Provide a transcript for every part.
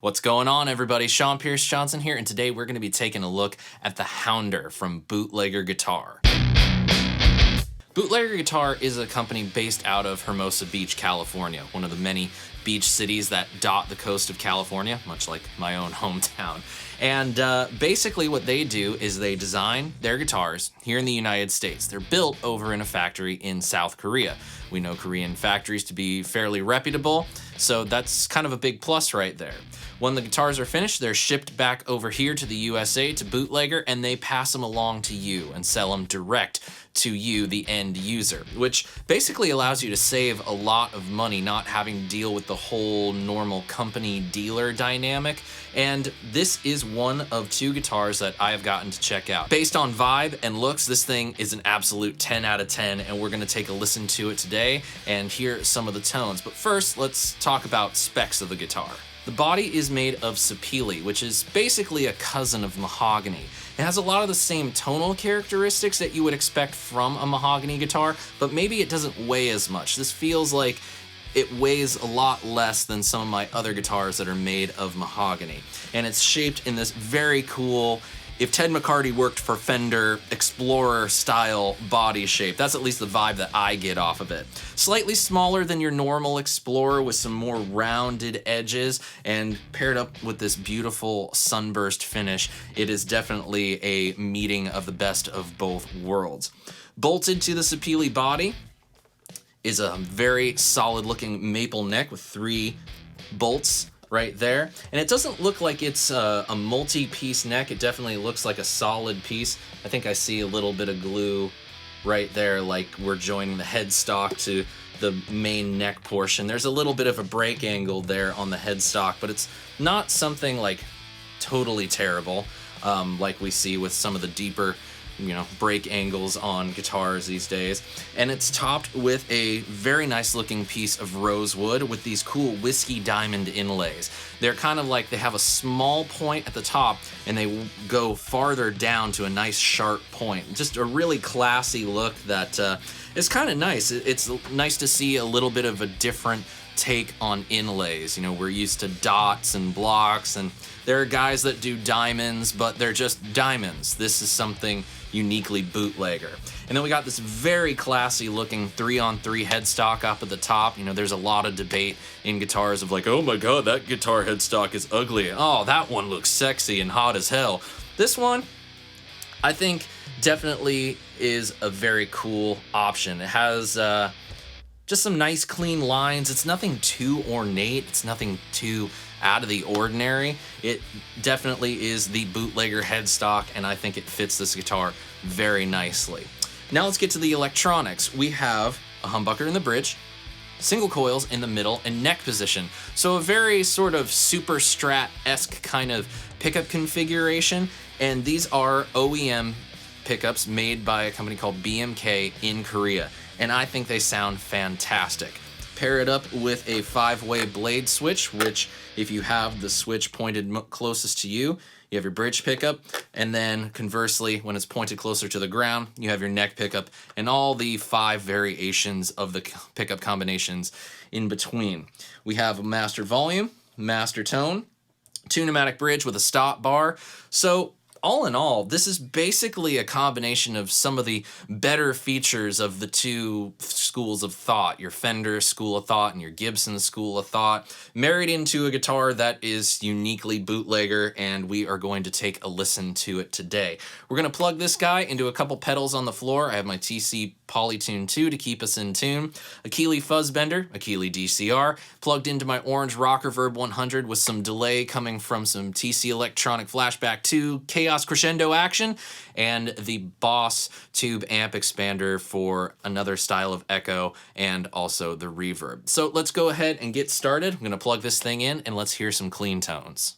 What's going on, everybody? SeanPierceJohnson here, and today we're going to be taking a look at the Hounder from Bootlegger Guitar. Bootlegger Guitar is a company based out of Hermosa Beach, California, one of the many beach cities that dot the coast of California, much like my own hometown. And basically what they do is they design their guitars here in the United States. They're built over in a factory in South Korea. We know Korean factories to be fairly reputable, so that's kind of a big plus right there. When the guitars are finished, they're shipped back over here to the USA to Bootlegger, and they pass them along to you and sell them direct to you, the end user, which basically allows you to save a lot of money not having to deal with the whole normal company dealer dynamic. And this is one of two guitars that I have gotten to check out. Based on vibe and looks, this thing is an absolute 10 out of 10, and we're gonna take a listen to it today and hear some of the tones. But first, let's talk about specs of the guitar. The body is made of sapele, which is basically a cousin of mahogany. It has a lot of the same tonal characteristics that you would expect from a mahogany guitar, but maybe it doesn't weigh as much. This feels like it weighs a lot less than some of my other guitars that are made of mahogany. And it's shaped in this very cool, if Ted McCarty worked for Fender, Explorer style body shape. That's at least the vibe that I get off of it. Slightly smaller than your normal Explorer with some more rounded edges, and paired up with this beautiful sunburst finish, it is definitely a meeting of the best of both worlds. Bolted to the sapele body is a very solid looking maple neck with 3 bolts right there. And it doesn't look like it's a multi-piece neck. It definitely looks like a solid piece. I think I see a little bit of glue right there, like we're joining the headstock to the main neck portion. There's a little bit of a break angle there on the headstock, but it's not something like totally terrible, like we see with some of the deeper break angles on guitars these days. And it's topped with a very nice looking piece of rosewood with these cool whiskey diamond inlays. They're kind of like they have a small point at the top and they go farther down to a nice sharp point. Just a really classy look that is kind of nice. It's nice to see a little bit of a different take on inlays. We're used to dots and blocks, and there are guys that do diamonds, but they're just diamonds. This is something uniquely Bootlegger. And then we got this very classy looking 3-on-3 headstock up at the top. There's a lot of debate in guitars of like, oh my god, that guitar headstock is ugly. Oh, that one looks sexy and hot as hell. This one, I think, definitely is a very cool option. It has just some nice clean lines. It's nothing too ornate. It's nothing too out of the ordinary. It definitely is the Bootlegger headstock, and I think it fits this guitar very nicely. Now let's get to the electronics. We have a humbucker in the bridge, single coils in the middle, and neck position. So a very sort of super Strat-esque kind of pickup configuration, and these are OEM pickups made by a company called BMK in Korea, and I think they sound fantastic. Pair it up with a 5-way blade switch, which if you have the switch pointed closest to you, you have your bridge pickup, and then conversely, when it's pointed closer to the ground, you have your neck pickup and all the 5 variations of the pickup combinations in between. We have a master volume, master tone, 2-pneumatic bridge with a stop bar. So all in all, this is basically a combination of some of the better features of the two schools of thought, your Fender school of thought and your Gibson school of thought, married into a guitar that is uniquely Bootlegger, and we are going to take a listen to it today. We're going to plug this guy into a couple pedals on the floor. I have my TC Polytune 2 to keep us in tune, a Keeley Fuzzbender, a Keeley DCR, plugged into my Orange Rocker Verb 100 with some delay coming from some TC Electronic Flashback 2 Chaos Crescendo action, and the Boss Tube amp expander for another style of echo, and also the reverb. So let's go ahead and get started. I'm going to plug this thing in and let's hear some clean tones.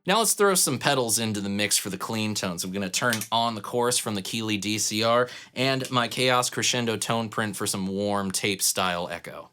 Now let's throw some pedals into the mix for the clean tones. I'm gonna turn on the chorus from the Keeley DCR and my Chaos Crescendo tone print for some warm tape style echo.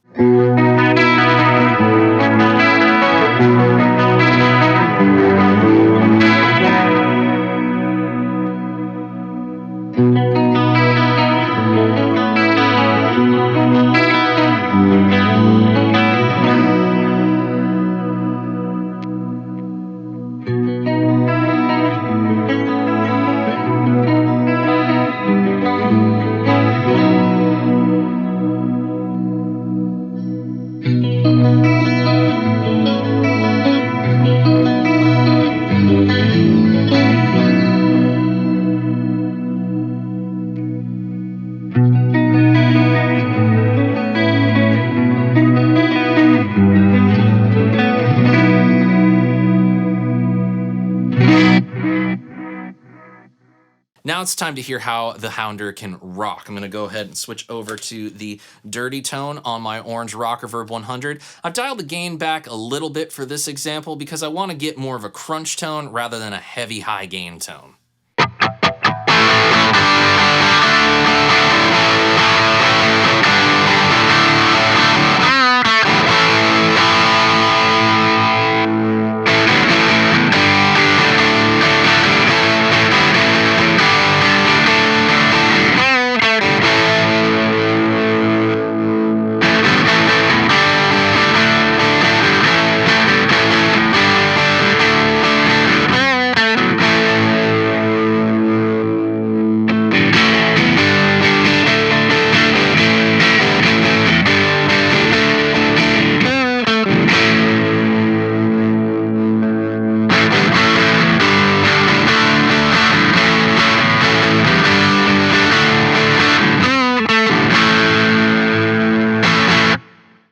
Now it's time to hear how the Hounder can rock. I'm gonna go ahead and switch over to the dirty tone on my orange rock reverb 100. I've dialed the gain back a little bit for this example because I wanna get more of a crunch tone rather than a heavy high gain tone.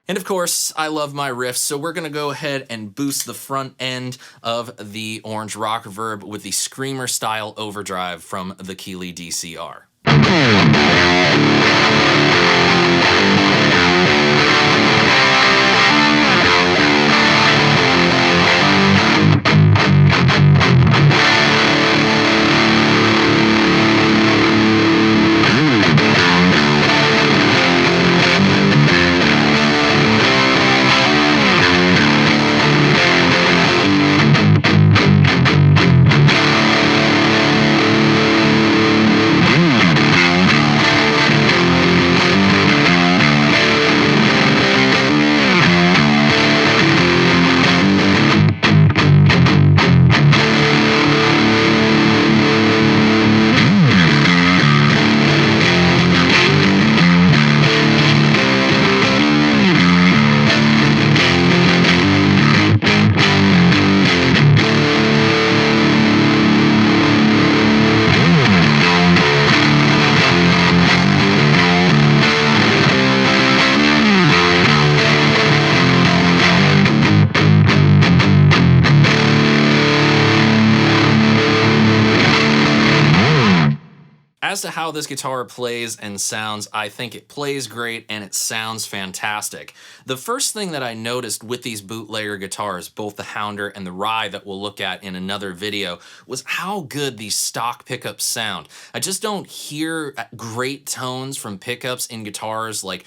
And of course, I love my riffs, so we're gonna go ahead and boost the front end of the orange rock reverb with the screamer style overdrive from the Keeley DCR. As to how this guitar plays and sounds, I think it plays great and it sounds fantastic. The first thing that I noticed with these bootlegger guitars, both the Hounder and the Rye that we'll look at in another video, was how good these stock pickups sound. I just don't hear great tones from pickups in guitars like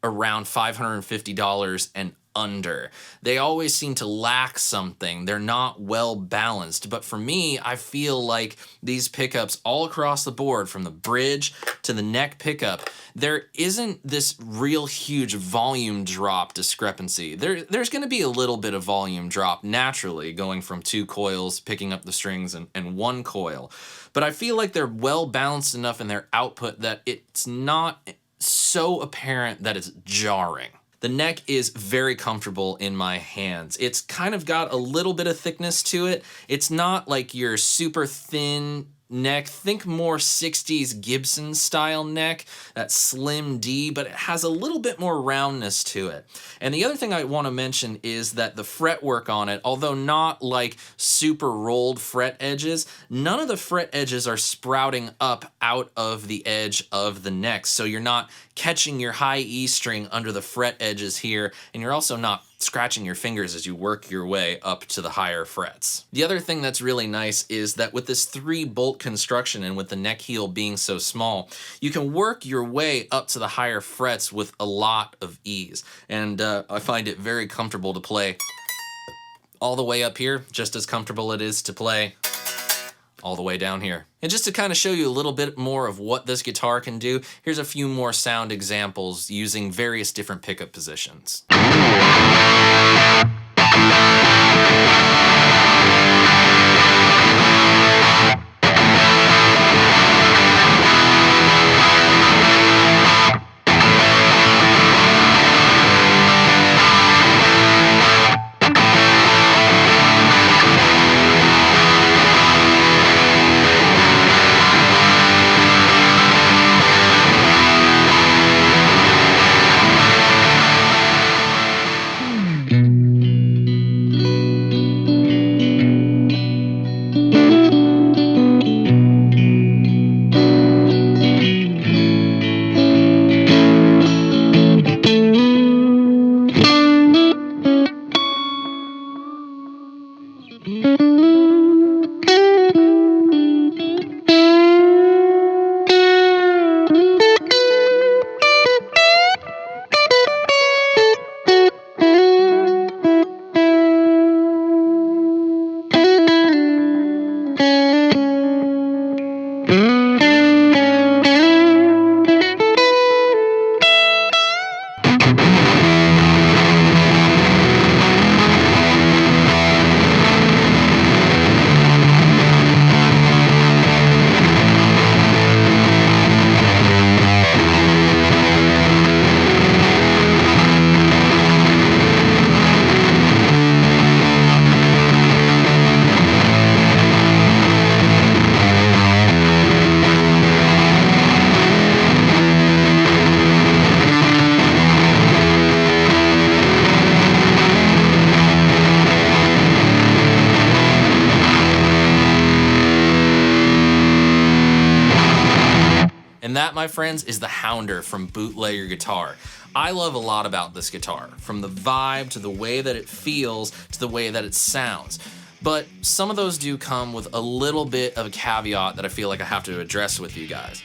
around $550 and under. They always seem to lack something. They're not well balanced. But for me, I feel like these pickups all across the board, from the bridge to the neck pickup, there isn't this real huge volume drop discrepancy. There's going to be a little bit of volume drop naturally, going from 2 coils, picking up the strings, and 1 coil. But I feel like they're well balanced enough in their output that it's not so apparent that it's jarring. The neck is very comfortable in my hands. It's kind of got a little bit of thickness to it. It's not like your super thin neck. Think more 60s Gibson style neck, that slim D, but it has a little bit more roundness to it. And the other thing I want to mention is that the fretwork on it, although not like super rolled fret edges, none of the fret edges are sprouting up out of the edge of the neck. So you're not catching your high E string under the fret edges here, and you're also not scratching your fingers as you work your way up to the higher frets. The other thing that's really nice is that with this 3-bolt construction and with the neck heel being so small, you can work your way up to the higher frets with a lot of ease. And I find it very comfortable to play all the way up here, just as comfortable it is to play all the way down here. And just to kind of show you a little bit more of what this guitar can do, here's a few more sound examples using various different pickup positions. And that, my friends, is the Hounder from Bootlegger Guitar. I love a lot about this guitar, from the vibe to the way that it feels to the way that it sounds. But some of those do come with a little bit of a caveat that I feel like I have to address with you guys.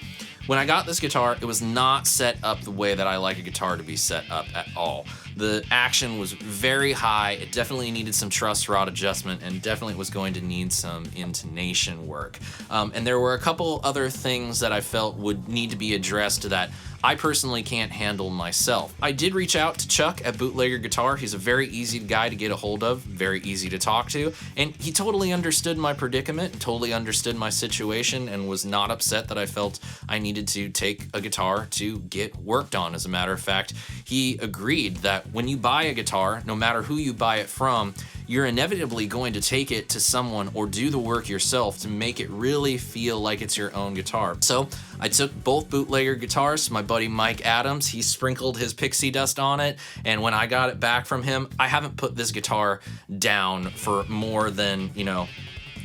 When I got this guitar, it was not set up the way that I like a guitar to be set up at all. The action was very high, it definitely needed some truss rod adjustment, and definitely was going to need some intonation work. And there were a couple other things that I felt would need to be addressed that I personally can't handle myself. I did reach out to Chuck at Bootlegger Guitar. He's a very easy guy to get a hold of, very easy to talk to, and he totally understood my predicament, totally understood my situation, and was not upset that I felt I needed to take a guitar to get worked on. As a matter of fact, he agreed that when you buy a guitar, no matter who you buy it from, you're inevitably going to take it to someone or do the work yourself to make it really feel like it's your own guitar. So I took both Bootlegger guitars to my buddy Mike Adams. He sprinkled his pixie dust on it, and when I got it back from him, I haven't put this guitar down for more than,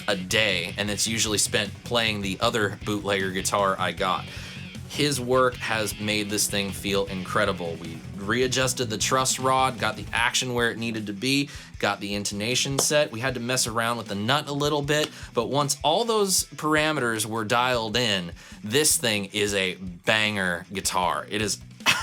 a day, and it's usually spent playing the other Bootlegger guitar I got. His work has made this thing feel incredible. We readjusted the truss rod, got the action where it needed to be, got the intonation set. We had to mess around with the nut a little bit, but once all those parameters were dialed in, this thing is a banger guitar. It is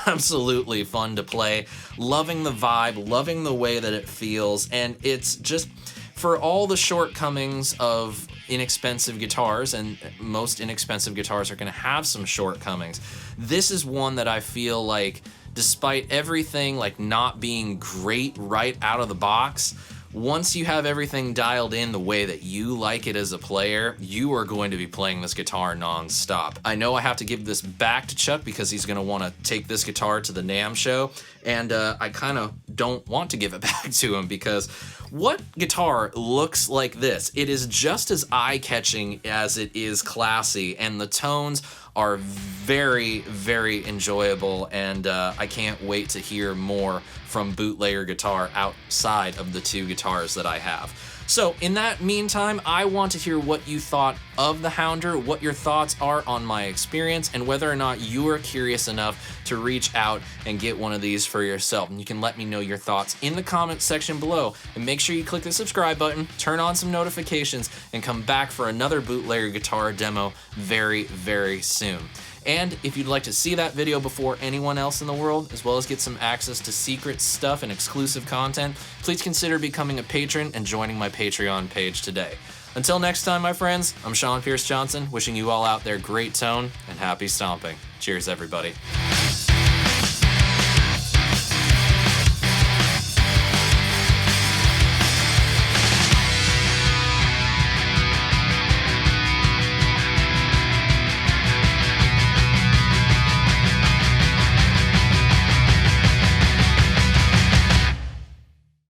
absolutely fun to play, loving the vibe, loving the way that it feels, and it's just, for all the shortcomings of inexpensive guitars, and most inexpensive guitars are going to have some shortcomings, this is one that I feel like, despite everything like not being great right out of the box, once you have everything dialed in the way that you like it as a player, you are going to be playing this guitar non-stop. I know I have to give this back to Chuck because he's going to want to take this guitar to the NAMM show, and I kind of don't want to give it back to him because what guitar looks like this? It is just as eye-catching as it is classy, and the tones are very, very enjoyable, and I can't wait to hear more from Bootlegger Guitar outside of the two guitars that I have. So in that meantime, I want to hear what you thought of the Hounder, what your thoughts are on my experience, and whether or not you are curious enough to reach out and get one of these for yourself. And you can let me know your thoughts in the comment section below. And make sure you click the subscribe button, turn on some notifications, and come back for another Bootlegger Guitar demo very, very soon. And if you'd like to see that video before anyone else in the world, as well as get some access to secret stuff and exclusive content, please consider becoming a patron and joining my Patreon page today. Until next time, my friends, I'm SeanPierceJohnson, wishing you all out there great tone and happy stomping. Cheers, everybody.